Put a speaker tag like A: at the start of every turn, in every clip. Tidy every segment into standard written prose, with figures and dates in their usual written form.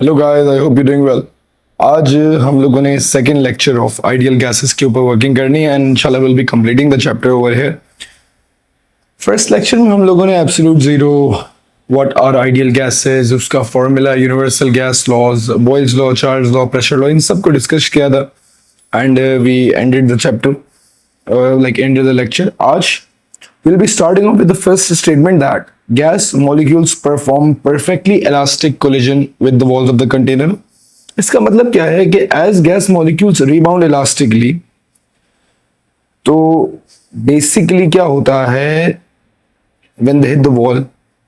A: Hello guys, I hope you doing well. आज हम लोगों ने second lecture of ideal gases के ऊपर वर्किंग करनी है एंड इंशाल्लाह will be completing the chapter over here. First lecture में हम लोगों ने absolute zero, what are ideal gases, उसका formula, universal gas laws, Boyle's law, Charles law, pressure law, इन सब को डिस्कस किया था and we ended the chapter, ended the lecture. आज we'll be starting off with the first statement that gas molecules perform perfectly elastic collision with the walls of the container. इसका मतलब क्या है कि as gas molecules rebound elastically, तो basically क्या होता है, when they hit the wall,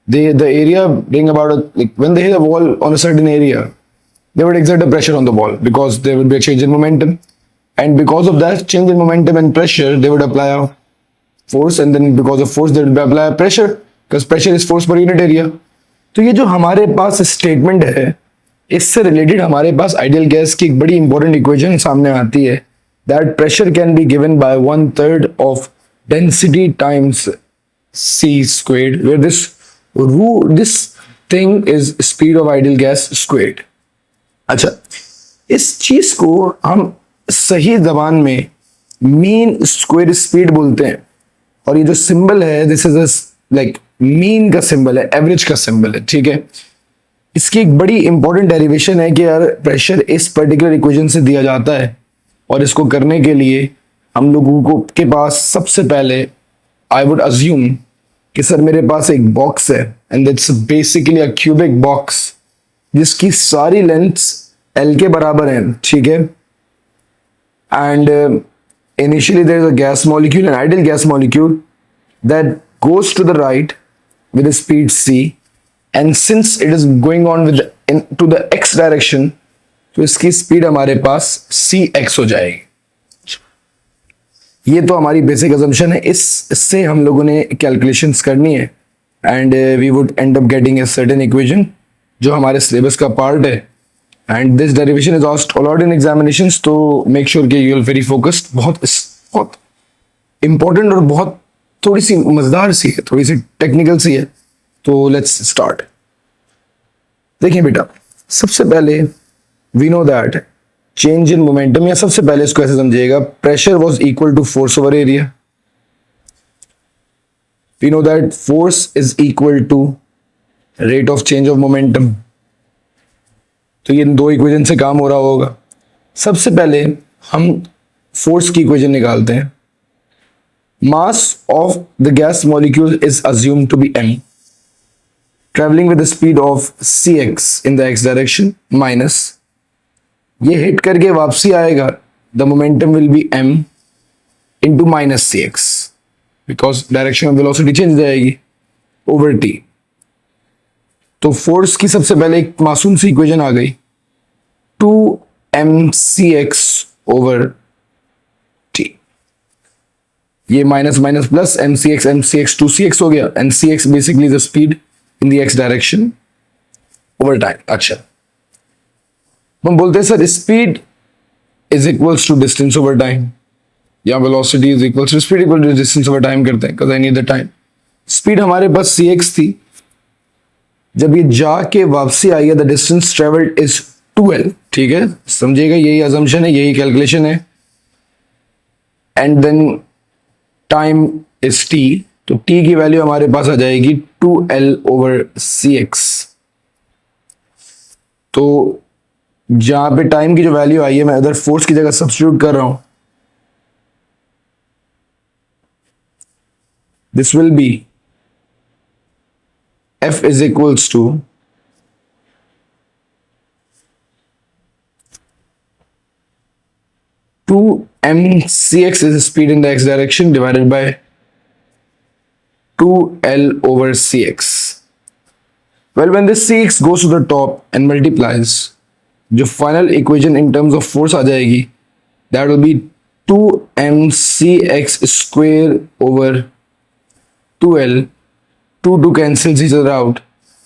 A: the area being when they hit a wall on a certain area, they would exert a pressure on the wall because there would be a change in momentum, and because of that change in momentum and pressure, they would apply a force, and then because of force they will apply pressure because pressure is force per unit area. तो ये जो हमारे पास statement है, इससे related हमारे पास ideal gas की एक बड़ी इंपॉर्टेंट इक्वेशन सामने आती है, that pressure can be given by 1/3 of density times c squared, where this thing is speed of ideal gas squared. अच्छा, इस चीज को हम सही जबान में मीन स्क्वायर स्पीड बोलते हैं, और ये जो सिंबल है दिस इज लाइक मीन का सिंबल है, एवरेज का सिंबल है, ठीक है। इसकी एक बड़ी इंपॉर्टेंट डेरिवेशन है कि यार प्रेशर इस पर्टिकुलर इक्वेशन से दिया जाता है, और इसको करने के लिए हम लोगों को के पास सबसे पहले आई वुड अज्यूम कि सर मेरे पास एक बॉक्स है and it's basically a cubic box जिसकी सारी लेंथ्स एल के बराबर हैं, ठीक है। And initially there is a gas molecule, an ideal gas molecule that goes to the right with a speed c, and since it is going on with to the x direction, तो इसकी speed हमारे पास cx हो जाएगी। ये तो हमारी basic assumption है, इससे हम लोगों ने कैलकुलेशंस करनी है and we would end up getting a certain equation जो हमारे सिलेबस का पार्ट है, and this derivation is asked a lot in examinations, तो make sure कि you are very focused। बहुत important और बहुत थोड़ी सी मजेदार सी है, थोड़ी सी टेक्निकल सी है, तो let's start। देखिए बेटा, सबसे पहले we know that change in momentum, या सबसे पहले इसको ऐसे समझिएगा, pressure was equal to force over area। we know that force is equal to rate of change of momentum, तो ये दो इक्वेशन से काम हो रहा होगा। सबसे पहले हम फोर्स की इक्वेशन निकालते हैं। Mass of the gas molecule is assumed to be m, travelling with the speed of cx in the x direction, minus ये हिट करके वापसी आएगा, the momentum will be m into minus cx because direction of velocity change जाएगी over t। तो force की सबसे पहले एक मासूम सी इक्वेशन आ गई, 2mcx ओवर t, ये minus minus plus mcx 2cx हो गया, and cx basically the speed in the x direction over time. अच्छा, हम बोलते हैं sir speed is equals to distance over time, या velocity is equals to speed equal to distance over time करते हैं, because I need the time. Speed हमारे पास cx थी, जब ये जाके वापसी आई है the distance travelled is 2l, ठीक है, समझिएगा यही अजम्पशन है, यही कैलकुलेशन है। And then time is t, तो t की वैल्यू हमारे पास आ जाएगी 2l ओवर cx। तो जहां पे टाइम की जो वैल्यू आई है मैं अदर फोर्स की जगह सब्स्टिट्यूट कर रहा हूं, this will B F is equals to 2mcx is the speed in the x direction divided by 2l over cx. Well, when this cx goes to the top and multiplies, जो final equation in terms of force आ जाएगी, that will be 2mcx square over 2l, 2 cancels each other out,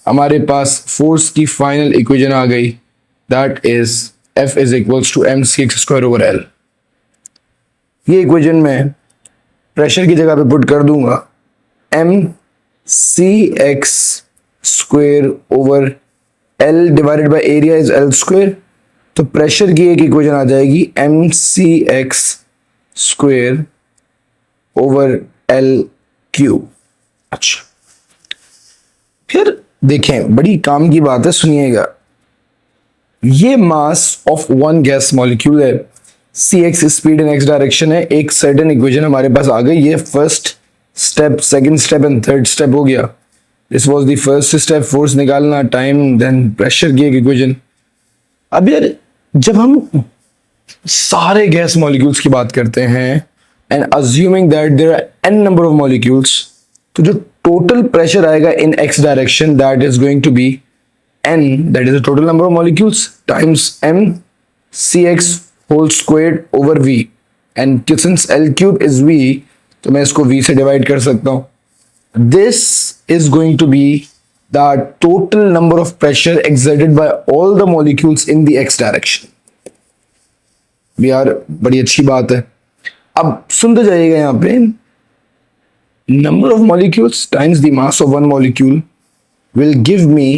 A: हमारे पास force की final equation आ गई, that is F is equals to mcx square over l। ये इक्वेशन में प्रेशर की जगह पे पुट कर दूंगा mcx square over L divided by area is L square, तो प्रेशर की एक इक्वेशन आ जाएगी mcx square over L cube. अच्छा, फिर देखें, बड़ी काम की बात है, सुनिएगा। ये मास ऑफ वन गैस मॉलिक्यूल है, cx speed in x direction है, एक सर्टेन इक्वेशन हमारे पास आ गई। ये first step, second step and third step हो गया। This was the first step, force निकालना, टाइम, देन प्रेशर की एक इक्वेशन। अब यार, जब हम सारे गैस मॉलिक्यूल्स की बात करते हैं and assuming that there are n number of molecules, तो जो टोटल प्रेशर आएगा in x direction, that is going to be n, that is the total number of molecules, times m cx whole squared over v, and since L cube is v, तो मैं इसको v से divide कर सकता हूं। This is going to be the total number of pressure exerted by all the molecules in the x direction। यार बड़ी अच्छी बात है। अब सुनते जाइएगा, यहाँ पे number of molecules times the mass of one molecule will give me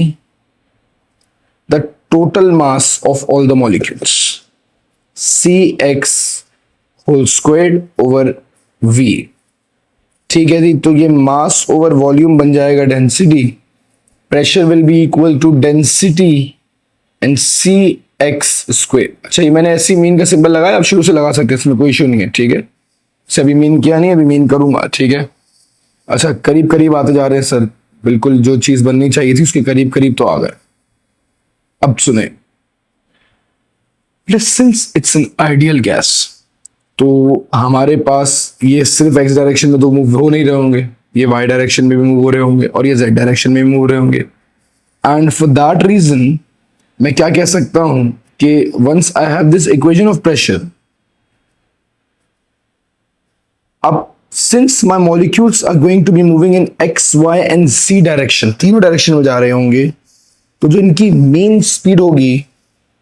A: the total mass of all the molecules, cx whole squared over v। ठीक है जी, तो ये मास ओवर वॉल्यूम बन जाएगा density, pressure will be equal to density and c x square. अच्छा, ये मैंने ऐसी मीन का सिंबल लगाया, आप शुरू से लगा सकते हैं, इसमें कोई इशू नहीं है, ठीक है। से अभी मीन किया नहीं, अभी मीन करूंगा, ठीक है। अच्छा, करीब करीब आते जा रहे हैं सर, बिल्कुल जो चीज बननी चाहिए थी उसके करीब करीब तो आ गए। अब सुने, since it's an ideal gas, तो हमारे पास ये सिर्फ x डायरेक्शन में तो मूव हो नहीं रहे होंगे, ये y डायरेक्शन में भी मूव हो रहे होंगे और ये z डायरेक्शन में भी मूव हो रहे होंगे। एंड फॉर दैट रीजन मैं क्या कह सकता हूं कि once I have this equation of pressure, अब since my molecules are going to be moving in x, y and z direction, तीनों डायरेक्शन में जा रहे होंगे, तो जो इनकी मेन स्पीड होगी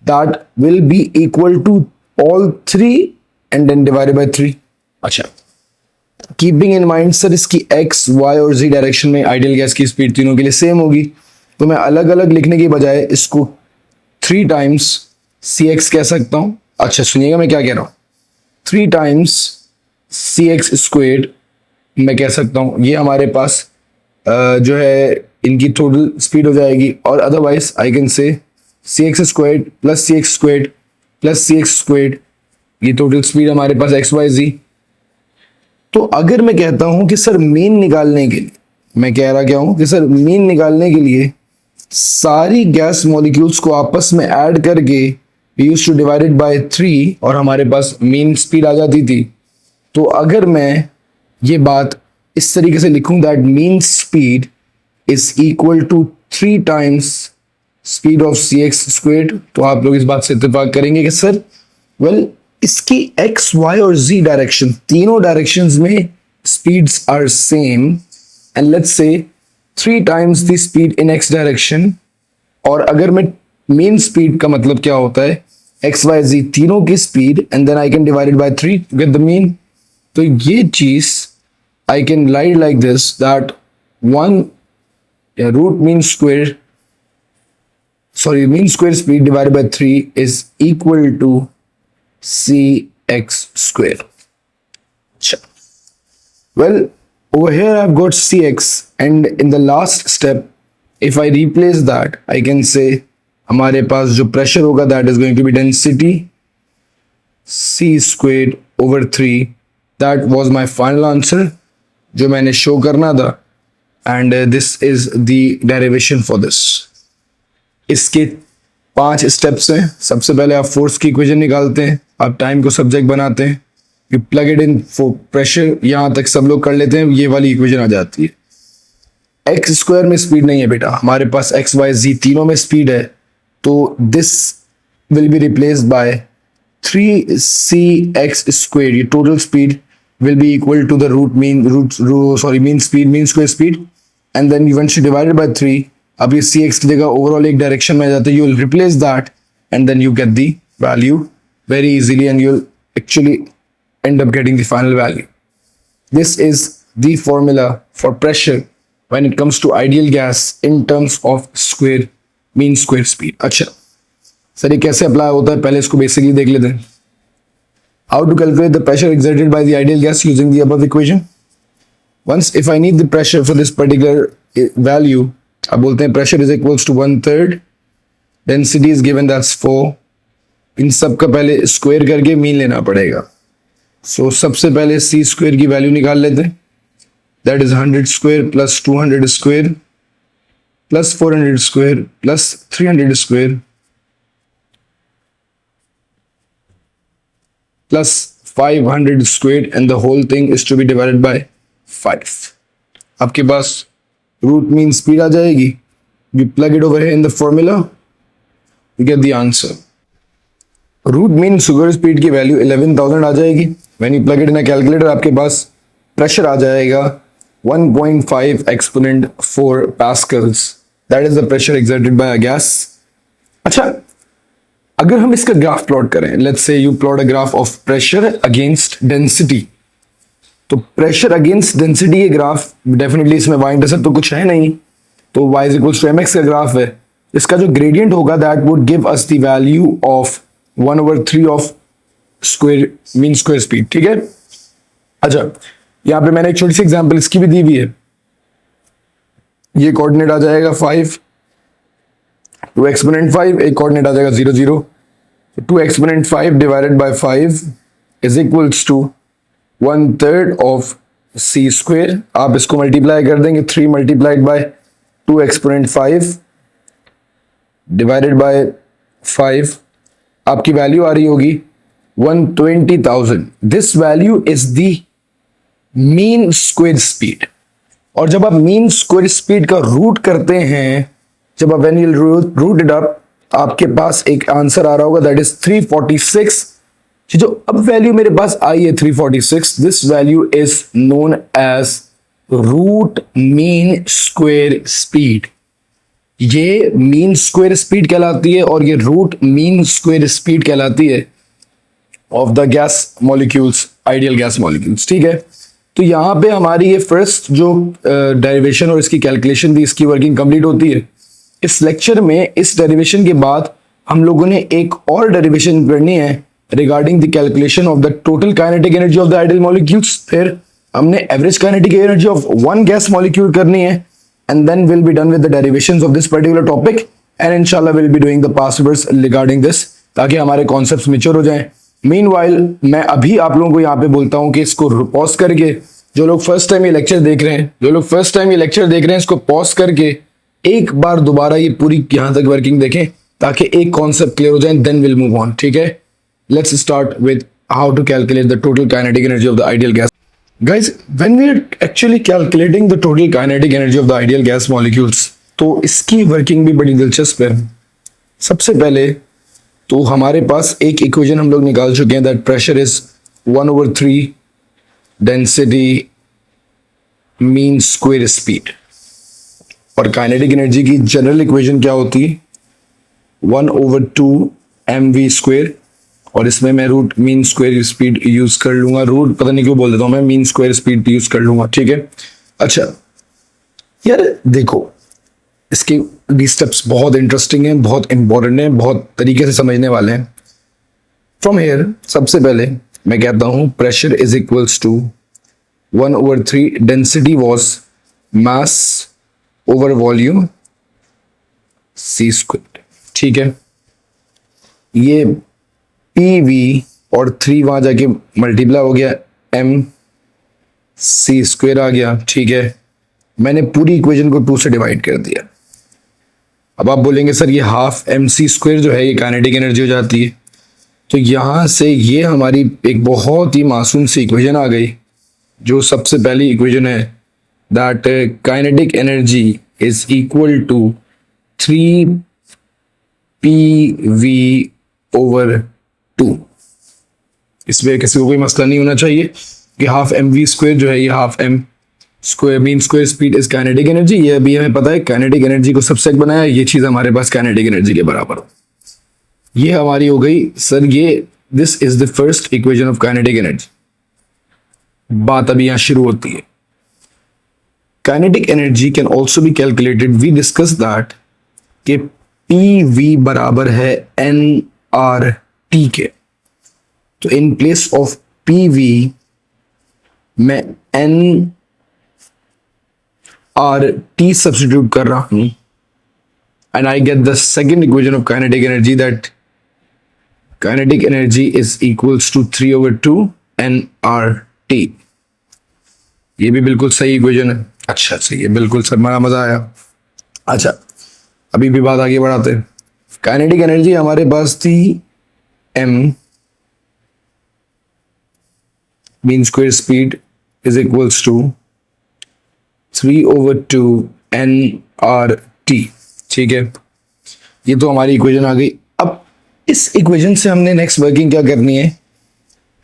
A: that will be equal to all three and then divided by 3। अच्छा, कीपिंग इन माइंड सर इसकी x, y और z डायरेक्शन में आइडियल गैस की स्पीड तीनों के लिए सेम होगी, तो मैं अलग अलग लिखने की बजाय इसको 3 टाइम्स cx कह सकता हूं। अच्छा सुनिएगा मैं क्या कह रहा हूं, 3 टाइम्स cx स्क्वायर्ड मैं कह सकता हूं, ये हमारे पास जो है इनकी टोटल स्पीड हो जाएगी, और otherwise I can say cx squared plus cx squared plus cx squared, ये टोटल स्पीड हमारे पास एक्स वाई जी। तो अगर मैं कहता हूं कि सर मीन निकालने के लिए, मैं कह रहा क्या हूं कि सर मीन निकालने के लिए सारी गैस मॉलिक्यूल्स को आपस में ऐड करके we used to divided by 3 और हमारे पास मीन स्पीड आ जाती थी। तो अगर मैं ये बात इस तरीके से लिखूं that mean speed is equal to 3 times speed of c x squared, तो आप लोग इस बात से इत्तेफाक करेंगे कि सर वेल इसकी x, y और z डायरेक्शन, तीनों डायरेक्शंस में speeds are same, and let's say 3 times the speed in x direction. और अगर मैं मेन स्पीड का मतलब क्या होता है, x, y, z तीनों की speed, and then I can divided by 3 to get the mean. तो ये चीज I can write like this that 1 root mean square, sorry mean square speed divided by 3 is equal to cx square। Well, over here I've got cx, and in the last step if I replace that I can say हमारे पास जो pressure होगा that is going to be density c squared over 3। that was my final answer जो मैंने show करना था, and this is the derivation for this। इसके 5 steps हैं। सबसे पहले आप फोर्स की इक्वेशन निकालते हैं, आप टाइम को सब्जेक्ट बनाते हैं, you plug it in for pressure, यहां तक सब लोग कर लेते हैं, ये वाली इक्वेशन आ जाती है। एक्स स्क्वायर में स्पीड नहीं है बेटा, हमारे पास एक्स वाई जी तीनों में स्पीड है, तो this will be replaced by 3cx square, ये total speed will be equal to the mean square speed, and then once you divided by 3, अब ये सी एक्स की जगह ओवरऑल एक डायरेक्शन में आ जाता है, you will replace that and then you get the value very easily, and you will actually end up getting the final value. This is the formula for pressure when it comes to ideal gas in terms of square mean square speed. अच्छा sir ये कैसे apply होता है, पहले इसको basically देख लेते हैं। How to calculate the pressure exerted by the ideal gas using the above equation. Once if I need the pressure for this particular value, अब बोलते हैं pressure is equals to 1/3, density is given that's 4। इन सब का पहले square करके mean लेना पड़ेगा। सो सबसे पहले सी स्क्वायर की वैल्यू निकाल लेते हैं, that is 100 square plus 200 square plus 400 square plus 300 square plus 500 square and the whole thing is to be divided by 5। आपके पास रूट मीन स्पीड आ जाएगी। You plug it over in the formula, you get the answer. Root mean sugar speed की value 11,000 आ जाएगी। When you plug it in a calculator आपके पास pressure आ जाएगा 1.5 exponent 4 pascals, that is the pressure exerted by a gas. अच्छा अगर हम इसका ग्राफ प्लॉट करें, let's say you plot a graph of pressure against density, तो प्रेशर अगेंस्ट डेंसिटी के ग्राफ डेफिनेटली इसमें y इंटरसेप्ट तो कुछ है नहीं, तो y is equals to mx का ग्राफ है। इसका जो ग्रेडियंट होगा that would give us the value of 1/3 of square mean square speed. ठीक है। अच्छा यहां पे मैंने एक छोटी सी एग्जांपल इसकी भी दी हुई है। ये कोऑर्डिनेट आ जाएगा 5 2 एक्सपोनेंट 5, एक कोऑर्डिनेट आ जाएगा 0 0। 2 exponent 5 divided by 5 is equals to 1/3 of c square. आप इसको मल्टीप्लाई कर देंगे 3 multiplied by 2 exponent 5 divided by 5, आपकी वैल्यू आ रही होगी 120,000। This value is the mean square speed. और जब आप मीन स्क्वायर स्पीड का रूट करते हैं, जब आप when you root it up, आपके पास एक आंसर आ रहा होगा दैट इज 346। जो अब वैल्यू मेरे पास आई है 346, this value is known as root mean square speed. ये मीन स्क्वायर स्पीड कहलाती है और ये रूट मीन स्क्वायर स्पीड कहलाती है of the gas molecules, ideal gas molecules. ठीक है। तो यहां पे हमारी ये फर्स्ट जो डेरिवेशन और इसकी कैलकुलेशन थी, इसकी वर्किंग कंप्लीट होती है। इस लेक्चर में इस डेरिवेशन के बाद हम लोगों ने एक और डेरिवेशन करनी है regarding the calculation of the total kinetic energy of the ideal molecules. फिर हमने average kinetic energy of one gas molecule करनी है, and then we'll be done with the derivations of this particular topic, and inshallah we'll be doing the past verbs regarding this, ताकि हमारे concepts mature हो जाएं। Meanwhile मैं अभी आप लोगों को यहाँ पे बोलता हूँ कि इसको पॉज करके, जो लोग फर्स्ट टाइम ये लेक्चर देख रहे हैं, इसको पॉज करके एक बार दोबारा ये पूरी यहाँ तक वर्किंग देखें ताकि एक कॉन्सेप्ट क्लियर हो जाए, देन विल मूव ऑन। ठीक है। Let's start with how to calculate the total kinetic energy of the ideal gas. Guys, when we are actually calculating the total kinetic energy of the ideal gas molecules, तो इसकी working भी बड़ी दिलचस्प है। सबसे पहले तो हमारे पास एक इक्वेशन हम लोग निकाल चुके हैं that pressure is 1/3 density mean square speed, और काइनेटिक एनर्जी की जनरल इक्वेशन क्या होती है 1/2 mv स्क्वायर, और इसमें मैं root mean square speed use कर लूंगा। रूट पता नहीं क्यों बोल देता हूं मैं, मीन स्क्वायर स्पीड यूज कर लूंगा। ठीक है। अच्छा यार देखो, इसके डी स्टेप्स बहुत इंटरेस्टिंग हैं, बहुत इंपॉर्टेंट हैं, बहुत तरीके से समझने वाले हैं। फ्रॉम हेयर सबसे पहले मैं कहता हूं pressure is equals to 1/3 density was mass over volume c square. ठीक है। ये PV और 3 वहां जाके मल्टीप्लाई हो गया, m c स्क्वायर आ गया। ठीक है। मैंने पूरी इक्वेशन को 2 से डिवाइड कर दिया। अब आप बोलेंगे सर ये हाफ mc स्क्वायर जो है ये काइनेटिक एनर्जी हो जाती है, तो यहां से ये हमारी एक बहुत ही मासूम सी इक्वेशन आ गई। जो सबसे पहली इक्वेशन है that kinetic energy is equal to 3PV over 2। इसमें किसी को कोई मसला नहीं होना चाहिए कि हाफ mv स्क्वायर जो है ये half m square mean square speed is kinetic energy. ये अभी हमें पता है, काइनेटिक एनर्जी को सबसेट बनाया, ये चीज हमारे पास काइनेटिक एनर्जी के बराबर हो। ये हमारी हो गई सर, ये this is the first equation of kinetic energy. बात अभी यहां शुरू होती है। Kinetic energy can also be calculated, we discuss that कि पी वी बराबर है एन आर टी के, तो in place of P V मैं एन आर टी सब्स्टिट्यूट कर रहा हूं, and I get the second equation of kinetic energy, that kinetic energy is equals to 3/2 nRT। ये भी बिल्कुल सही इक्वेशन है। अच्छा सही है, बिल्कुल सर, मजा आया। अच्छा अभी भी बात आगे बढ़ाते हैं। काइनेटिक एनर्जी हमारे पास थी m mean square speed is equals to 3/2 nRT। ठीक है, ये तो हमारी इक्वेशन आ गई। अब इस इक्वेशन से हमने नेक्स्ट वर्किंग क्या करनी है,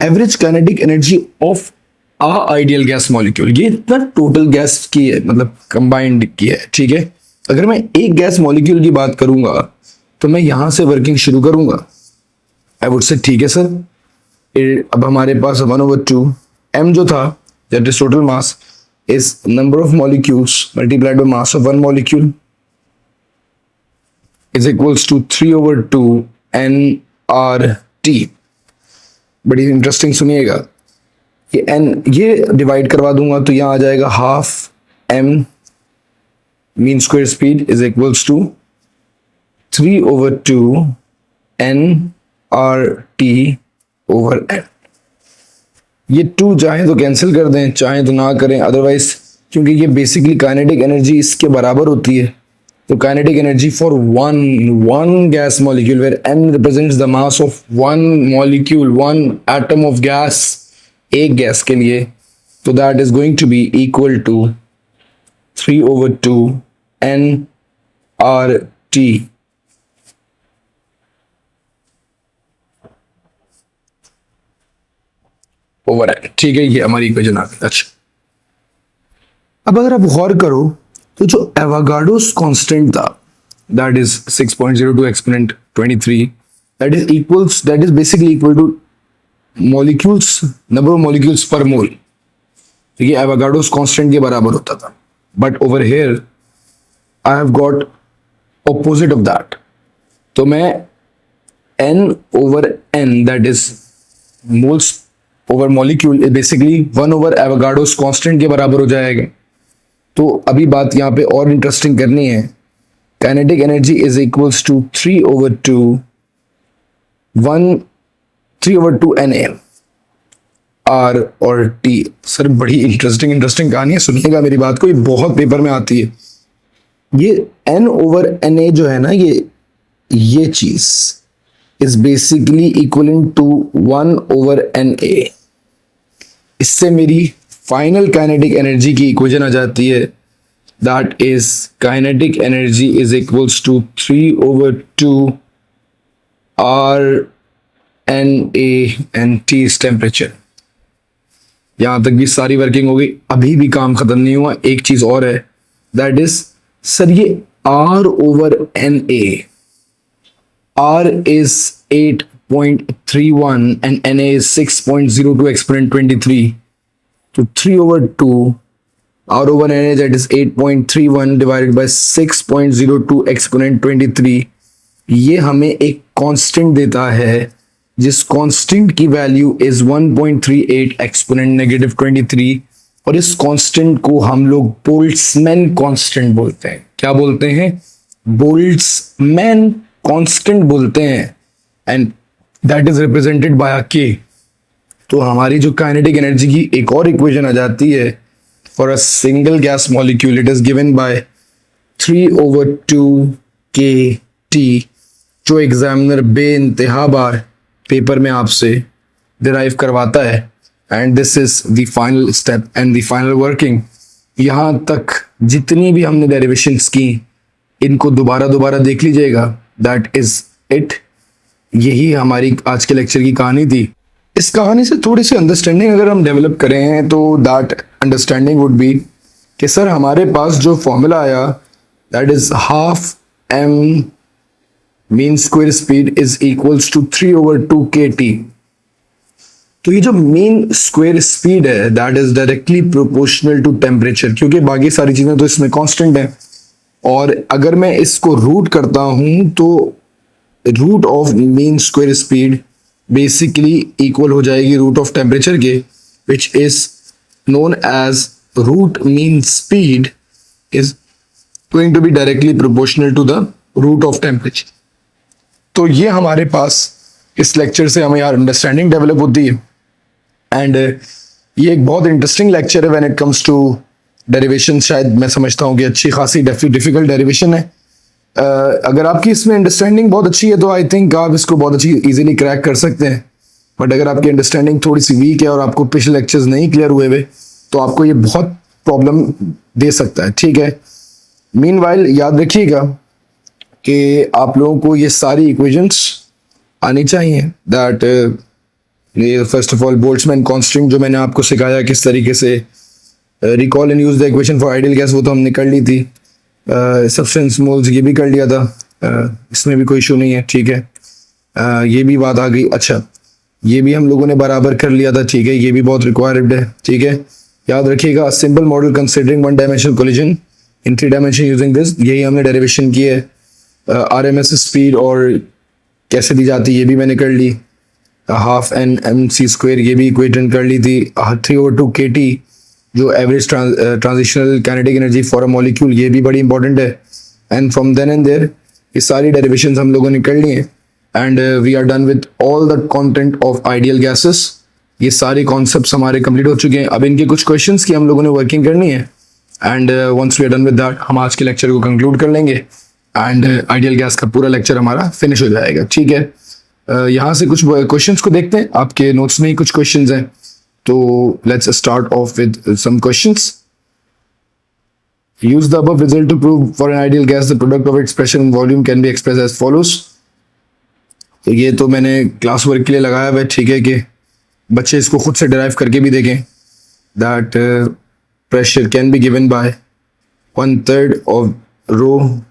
A: average kinetic energy of a ideal gas molecule, ये इतना टोटल गैस की है, मतलब कंबाइंड की है। ठीक है, अगर मैं एक गैस मॉलिक्यूल की बात करूंगा तो मैं यहां से वर्किंग शुरू करूंगा। आई वुड से ठीक है सर, अब हमारे पास 1/2 m जो था, that is total mass, is number of molecules multiplied by mass of one molecule is equals to 3/2 nRT। बड़ी इंटरेस्टिंग सुनिएगा, ये n ये डिवाइड करवा दूंगा तो यहाँ आ जाएगा half m mean square speed is equals to 3/2 nRT over n। ये 2 चाहे तो कैंसिल कर दें, चाहे तो ना करें, अदरवाइज क्योंकि ये बेसिकली काइनेटिक एनर्जी इसके बराबर होती है, तो kinetic energy for one gas molecule, where n represents the mass of one molecule, one atom of gas, एक गैस के लिए, तो that is going to be equal to 3/2 nRT over n। ठीक है, ये हमारी इक्वेशन आ गई। अच्छा अब अगर आप गौर करो तो जो एवागाड्रोस कांस्टेंट था, that is 6.02 exponent 23, that is basically equal two molecules, number of molecules पर मोल। ठीक है, एवागाड्रोस कांस्टेंट के बराबर होता था, but over here I have got opposite of that, तो मैं n/n that is moles over molecule basically 1/एवागाड्रोस कांस्टेंट के बराबर हो जाएगा। तो अभी बात यहाँ पे और इंटरेस्टिंग करनी है, kinetic energy is equals to 3/2 NA R और T। सर बड़ी इंटरेस्टिंग कहानी है, सुनिएगा मेरी बात को, ये बहुत पेपर में आती है। ये n/NA जो है ना, ये चीज is basically equivalent to 1/NA। इससे मेरी फाइनल काइनेटिक एनर्जी की इक्वेशन आ जाती है, that is kinetic energy is equals to 3/2 RNA and T is temperature. यहां तक भी सारी वर्किंग हो गई, अभी भी काम खत्म नहीं हुआ, एक चीज और है, दैट इज सर ये R/NA, R is 8.31 and NA is 6.02 exponent 23. तो 3/2 R/NA, that is 8.31 divided by 6.02 exponent 23, ये हमें एक कांस्टेंट देता है जिस कांस्टेंट की वैल्यू इज 1.38 एक्सपोनेंट -23, और इस कांस्टेंट को हम लोग बोल्ट्जमैन कांस्टेंट बोलते हैं। क्या बोलते हैं? बोल्ट्जमैन कांस्टेंट बोलते हैं, and that is represented by k। तो हमारी जो काइनेटिक एनर्जी की एक और इक्वेशन आ जाती है for a single gas molecule, it is given bye 3/2 kT, जो एग्जामिनर बेइंतहा बार पेपर में आपसे डिराइव करवाता है, and this is the final step and the final working. यहाँ तक जितनी भी हमने डेरिवेशंस की, इनको दोबारा देख लीजिएगा, दैट इज इट। यही हमारी आज के लेक्चर की कहानी थी। इस कहानी से थोड़ी सी अंडरस्टैंडिंग अगर हम डेवलप करें हैं तो दैट अंडरस्टैंडिंग वुड बी कि सर हमारे पास जो फॉर्मूला आया, that is half m mean square speed is equals to 3/2 kT। तो ये जो मीन स्क्वायर स्पीड है, that is directly proportional to temperature, क्योंकि बाकी सारी चीजें तो इसमें कांस्टेंट है, और अगर मैं इसको रूट करता हूं तो root of mean square speed basically equal हो जाएगी रूट ऑफ टेम्परेचर के, which is known as root mean speed is going to be directly proportional to the root of temperature. तो ये हमारे पास इस लेक्चर से हमें यार अंडरस्टैंडिंग डेवलप होती है। एंड ये एक बहुत इंटरेस्टिंग लेक्चर है when it comes to derivation. शायद मैं समझता हूँ कि अच्छी खासी डिफिकल्ट डेरिवेशन है। अगर आपकी इसमें अंडरस्टैंडिंग बहुत अच्छी है तो आई थिंक आप इसको बहुत अच्छी इजीली क्रैक कर सकते हैं। बट अगर आपकी अंडरस्टैंडिंग थोड़ी सी वीक है और आपको पिछले लेक्चर्स नहीं क्लियर हुए तो आपको ये बहुत प्रॉब्लम दे सकता है, ठीक है। मीनवाइल याद रखिएगा कि आप लोगों को ये सारी इक्वेशंस आनी चाहिए। दैट ये first of all Boltzmann constant जो मैंने आपको सिखाया किस तरीके से recall and use the equation for ideal gas, वो तो हमने कर ली थी। सब्सटेंस मोल्स ये भी कर लिया था, इसमें भी कोई इशू नहीं है, ठीक है। ये भी बात आ गई। अच्छा, ये भी हम लोगों ने बराबर कर लिया था, ठीक है। ये भी बहुत रिक्वायर्ड है, ठीक है। याद रखिएगा simple model considering one dimensional collision in three dimension using this, यही हमने डेरिवेशन की है। RMS स्पीड और कैसे दी जाती है ये भी मैंने कर ली। Half N M C square ये भी इक्वेशन कर ली थी। 3/2 KT जो average translational kinetic energy for a molecule, ये भी बड़ी इंपॉर्टेंट है। And from then and there ये सारी डेरिवेशंस हम लोगों ने कर ली हैं। And we are done with all the content of ideal gases. ये सारे कॉन्सेप्ट्स हमारे कंप्लीट हो चुके हैं। अब इनके कुछ क्वेश्चंस की हम लोगों ने वर्किंग करनी है। And once we are done with that हम आज के लेक्चर को कंक्लूड कर लेंगे एंड आइडियल गैस का पूरा लेक्चर हमारा फिनिश हो जाएगा, ठीक है। यहाँ से कुछ क्वेश्चंस को देखते हैं। आपके नोट्स में ही कुछ क्वेश्चंस हैं, तो let's start off with some questions. Use the above result to prove for an ideal gas the product of its pressure and volume can be express as follows. तो ये तो मैंने क्लास वर्क के लिए लगाया हुआ है, ठीक है, कि बच्चे इसको खुद से डिराइव करके भी देखें। That pressure can be given by 1/3 of rho.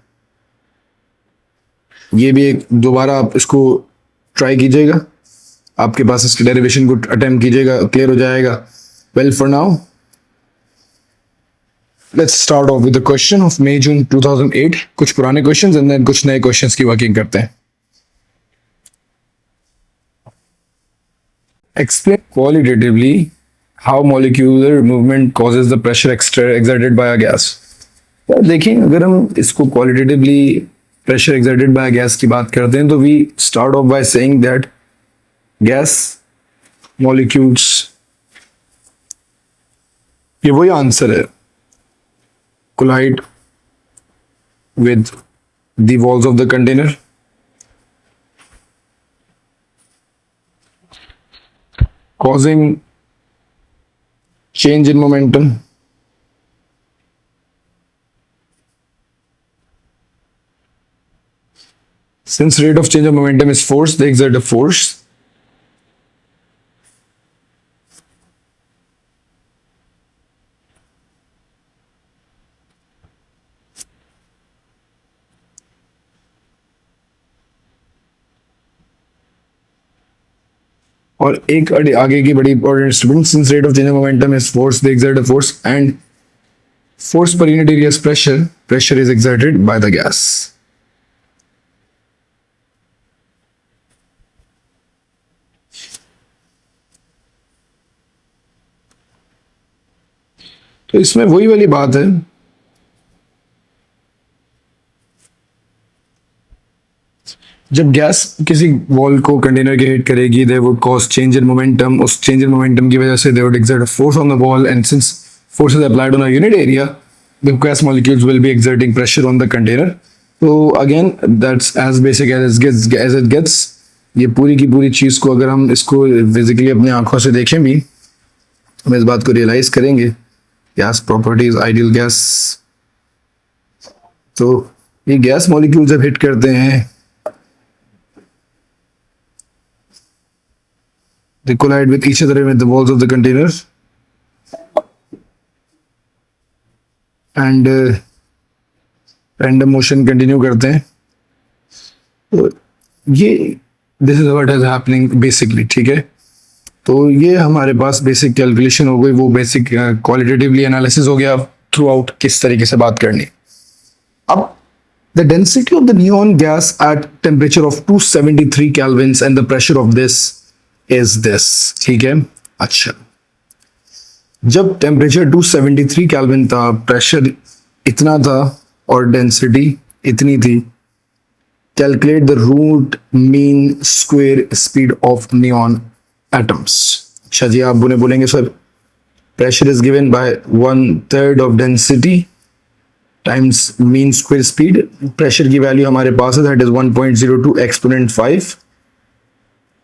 A: ये भी एक दोबारा आप इसको ट्राई कीजिएगा, आपके पास इसके डेरिवेशन को अटेम्प्ट कीजिएगा, क्लियर हो जाएगा। Well for now let's start off with the question of May June 2008। कुछ पुराने क्वेश्चंस एंड देन कुछ नए क्वेश्चंस की वर्किंग करते हैं। Explain qualitatively how molecular movement causes the pressure exerted by a gas. देखिए, अगर हम इसको qualitatively pressure exerted by gas की बात करते हैं तो we start off by saying that gas molecules, ये वही आंसर है, collide with the walls of the container, causing change in momentum, since rate of change of momentum is force, they exert a force. और एक आगे की बड़ी important statement, since rate of change of momentum is force they exert a force and force per unit area pressure is exerted by the gas. तो इसमें वही वाली बात है, जब गैस किसी वॉल को कंटेनर के हिट करेगी they would cause change in momentum. उस चेंज इन मोमेंटम की वजह से they would exert a force on the wall and since force is applied on a unit area the gas molecules will be exerting pressure on the container. तो again that's as basic as it gets. ये पूरी की पूरी चीज़ को अगर हम इसको physically अपनी आंखों से देखें भी हम इस बात को रियलाइज करेंगे। गैस प्रॉपर्टीज आइडियल गैस, तो ये गैस मॉलिक्यूल जब हिट करते हैं they collide with each other with the walls of the container and random motion continue करते हैं। तो ये this is what is happening basically, ठीक है। तो ये हमारे पास बेसिक कैलकुलेशन हो गई, वो बेसिक क्वालिटेटिवली एनालिसिस हो गया थ्रू आउट किस तरीके से बात करनी। अब the density of the neon gas at temperature of 273 kelvins and the pressure of this is this. ठीक है. अच्छा, जब टेम्परेचर 273 केल्विन था, प्रेशर इतना था और डेंसिटी इतनी थी, calculate the root mean square speed of neon atoms. अच्छा जी, आप बोलेंगे sir pressure is given by 1/3 of density times mean square speed. Pressure की वैल्यू हमारे पास है, दैट इज 1.02 एक्सपोनेंट 5.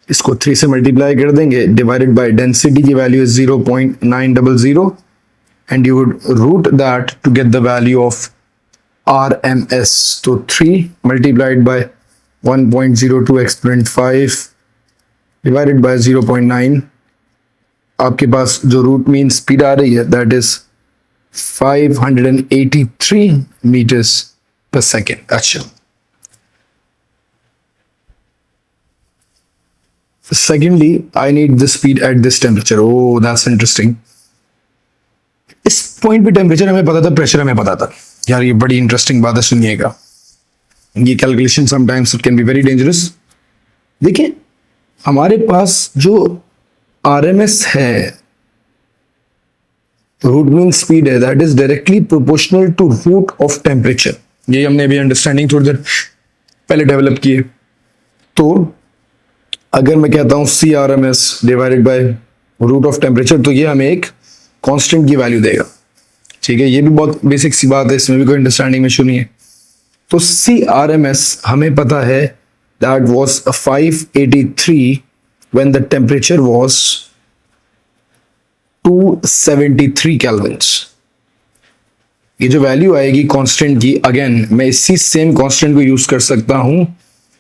A: इसको 3 से मल्टीप्लाई कर देंगे, डिवाइडेड बाय डेंसिटी की value is 0.900 and you would root that to get the value of RMS. तो 3 multiplied by 1.02 exponent 5 divided by 0.9, आपके पास जो रूट मीन स्पीड आ रही है that is 583 meters per second. अच्छा, secondly I need the speed at this temperature. Oh, that's interesting. इस point पे temperature हमें पता था, प्रेशर हमें पता था. यार ये बड़ी इंटरेस्टिंग बात है, सुनिएगा. ये calculation sometimes it can be very dangerous. देखिए हमारे पास जो RMS है, रूट मीन स्पीड है, that is directly proportional to root of temperature. ये हमने अभी अंडरस्टैंडिंग थोड़ी देर पहले डेवलप की है. तो अगर मैं कहता हूं CRMS divided by root of temperature, तो ये हमें एक कांस्टेंट की वैल्यू देगा. ठीक है, ये भी बहुत बेसिक सी बात है, इसमें भी कोई अंडरस्टैंडिंग इशू नहीं है. तो CRMS हमें पता है that was 583 when the temperature was 273 Kelvin's. ये जो वैल्यू आएगी कांस्टेंट की, अगेन मैं इसी सेम कांस्टेंट को यूज कर सकता हूं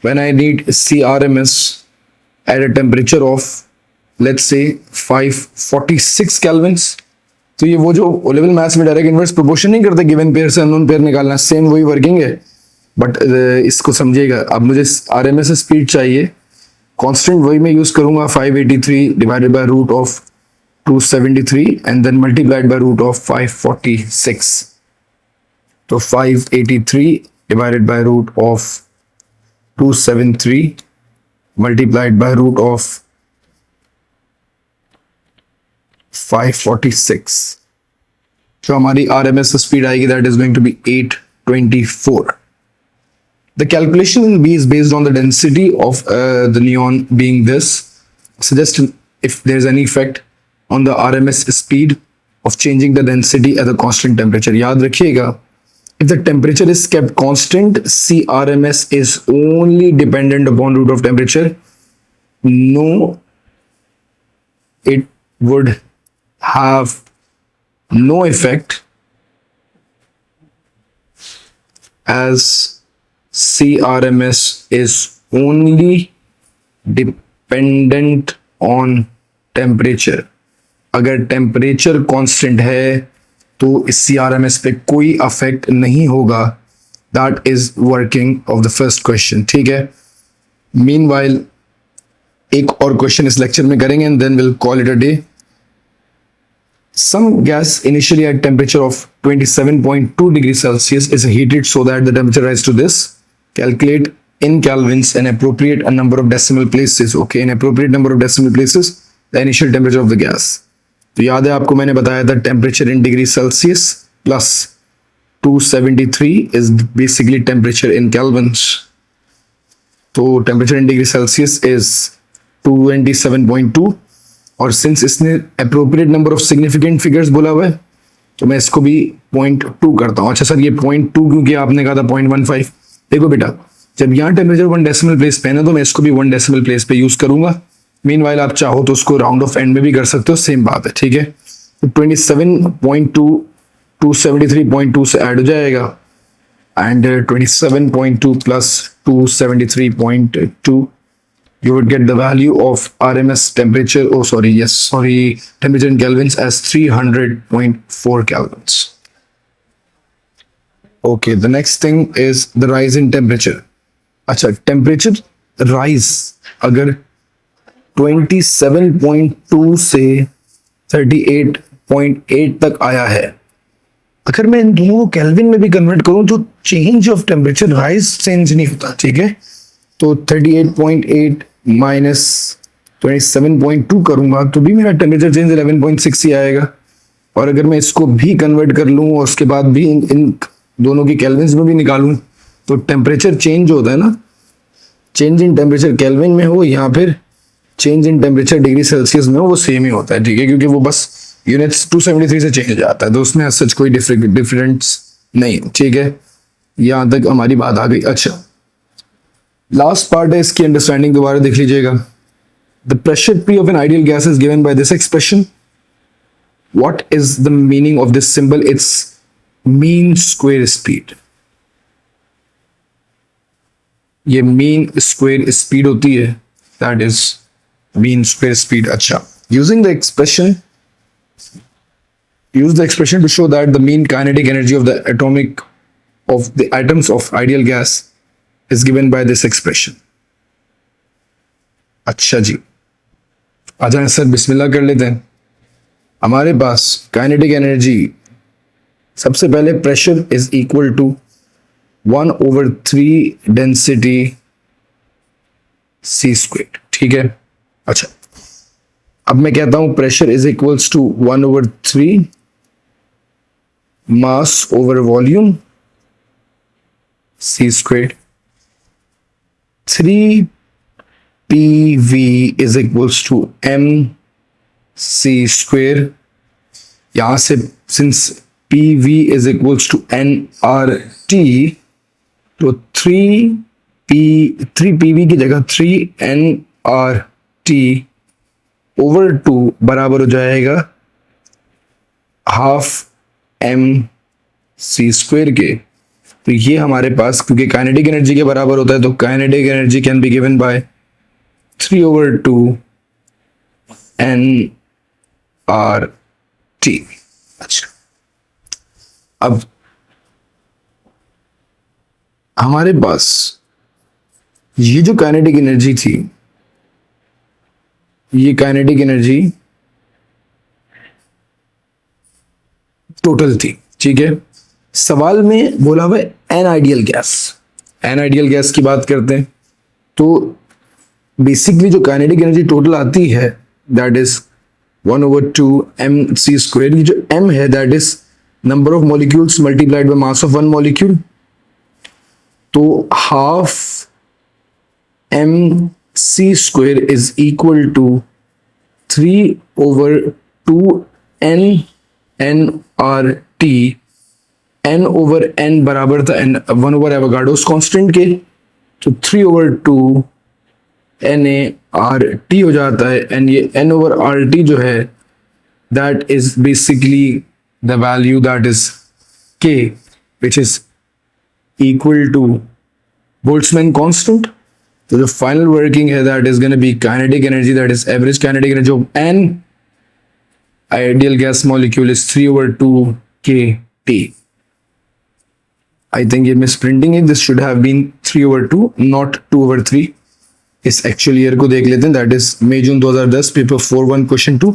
A: when I need CRMS at a temperature of let's say 546 Kelvin's. तो ये वो जो ओ लेवल मैथ्स में डायरेक्ट इनवर्स प्रोपोर्शन नहीं करते, गिवन पेयर से अननोन पेयर निकालना, सेम वही वर्किंग है. बट इसको समझिएगा, अब मुझे RMS स्पीड चाहिए, कांस्टेंट वही मैं यूज करूंगा 583 divided by root of 273 and then multiplied by root of 546. So 583 divided by root of 273 multiplied by root of 546. So हमारी RMS स्पीड आएगी, that is going to be 824. The calculation in B is based on the density of the neon being this. Suggest if there is any effect on the RMS speed of changing the density at the constant temperature. याद रखिएगा, if the temperature is kept constant, CRMS is only dependent upon root of temperature. No, it would have no effect as CRMS is only dependent on temperature. अगर temperature constant है तो इस CRMS पे कोई affect नहीं होगा. That is working of the first question. ठीक है, मीनवाइल एक और क्वेश्चन इस लेक्चर में करेंगे and then will call it a day. Some gas initially at temperature of 27.2 degree Celsius is heated so that the temperature rise to this. Calculate in kelvins an appropriate number of decimal places. Okay, in appropriate number of decimal places the initial temperature of the gas. तो याद है आपको मैंने बताया था temperature in degree Celsius plus 273 is basically temperature in kelvins. तो temperature in degree Celsius is 227.2 और since इसने appropriate number of significant figures बोला हुआ है तो मैं इसको भी 0.2 करता हूँ. अच्छा सर ये 0.2 क्योंकि आपने कहा था 0.15. देखो बेटा, जब यहाँ टेम्परेचर 1 डेसिमल प्लेस पे है ना, तो मैं इसको भी 1 डेसिमल प्लेस पे यूज करूंगा. मीनवाइल आप चाहो तो उसको राउंड ऑफ एंड में भी कर सकते हो, सेम बात है. ठीक है, तो 27.2 273.2 से ऐड हो जाएगा and 27.2 plus 273.2 you would get the value of RMS temperature, temperature in kelvins as 300.4 kelvins. Okay, the next thing is the rise in temperature. अच्छा, temperature rise अगर 27.2 से 38.8 तक आया है अगर मैं इन दोनों को केल्विन में भी कन्वर्ट करूं तो change of temperature rise change नहीं होता, ठीक है। तो 38.8 माइनस 27.2 करूंगा तो भी मेरा टेम्परेचर चेंज 11.6 ही आएगा। और अगर मैं इसको भी कन्वर्ट कर लूँ और उसके बाद भी इन दोनों की केल्विन्स में भी निकालूं तो टेम्परेचर चेंज होता है ना, चेंज इन टेम्परेचर केल्विन में हो या फिर change in temperature degree Celsius में हो, वो सेम ही होता है, ठीक है, क्योंकि वो बस यूनिट्स 273 से चेंज जाता है, तो उसमें सच कोई डिफरेंस नहीं, ठीक है। यहाँ तक हमारी बात आ गई। अच्छा, लास्ट पार्ट है इसकी अंडरस्टैंडिंग, दोबारा देख लीजिएगा। The pressure P of an ideal gas is given by this expression. What is the meaning of this symbol? It's mean square speed. ये मीन स्क्वायर स्पीड होती है, that is mean square speed. अच्छा, using the expression, use the expression to show that the mean kinetic energy of the atoms of ideal gas is given by this expression। अच्छा जी, आ जाए sir, बिस्मिल्लाह कर लेते हैं। हमारे पास kinetic energy, सबसे पहले pressure is equal to 1/3 density c square, ठीक है। अच्छा, अब मैं कहता हूं pressure is equals to 1/3 mass over volume c squared। 3 PV is equals to mc square। यहां से since PV is equals to nRT, तो 3PV की जगह 3nRT over 2 बराबर हो जाएगा हाफ mc स्क्वायर के। तो ये हमारे पास, क्योंकि काइनेटिक एनर्जी के बराबर होता है, तो kinetic energy can be given bye 3/2 nRT। अच्छा, अब हमारे पास ये जो काइनेटिक एनर्जी थी, ये काइनेटिक एनर्जी टोटल थी, ठीक है। सवाल में बोला हुआ N ideal gas, N ideal gas की बात करते हैं तो बेसिकली जो काइनेटिक एनर्जी टोटल आती है दैट इज 1/2 mc स्क्वायर। ये जो m है that is number of molecules multiplied by mass of one molecule. तो half mc square is equal to 3/2 nRT। n over n बराबर था n 1 एवोगाड्रोस कांस्टेंट के, तो 3/2 NaRT हो जाता है। एंड ये n/RT जो है that is basically the value that is K, which is equal to Boltzmann constant. तो जो फाइनल वर्किंग है that is gonna be kinetic energy, that is average kinetic energy of n ideal gas molecule is 3/2 kT। I think ये misprinting है, this should have been 3/2 not 2/3। इस actual year को देख लेते हैं, that is May June 2010 paper 4-1 question 2,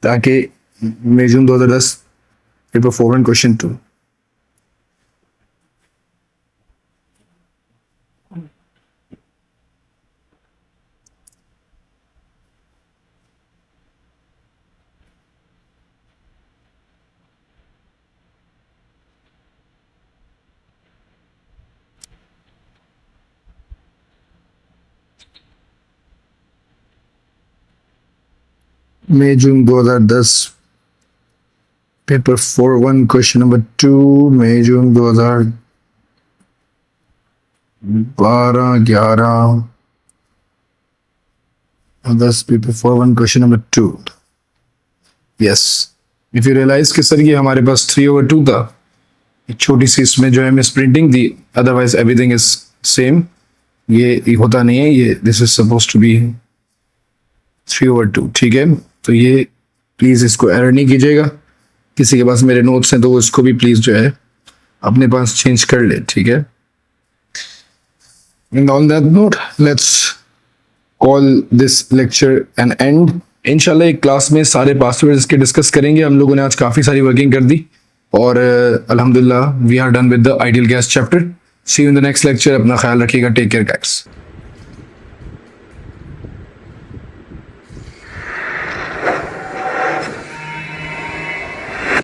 A: ताकि May June 2010 paper 4-1 question 2। May June 2010 paper 4-1 question number 2, May June 2012-11-10 paper 4-1 question number 2। Yes, if you realise कि sir ये हमारे पास 3/2 था, एक छोटी सी इसमें जो है मिस प्रिंटिंग थी, अदरवाइज एवरीथिंग इज सेम। ये होता नहीं है, ये this is suppose to be 3/2, ठीक है। तो ये प्लीज इसको एरर नहीं कीजिएगा। किसी के पास मेरे नोट्स हैं तो वो इसको भी प्लीज जो है अपने पास चेंज कर ले, ठीक है। And on that note, let's call this lecture an end। इंशाल्लाह एक क्लास में सारे पासवर्ड्स के डिस्कस करेंगे। हम लोगों ने आज काफ़ी सारी वर्किंग कर दी। और अल्हम्दुलिल्लाह we are done with the ideal gas chapter. See you in the next lecture. अपना ख्याल रखिएगा। Take care guys.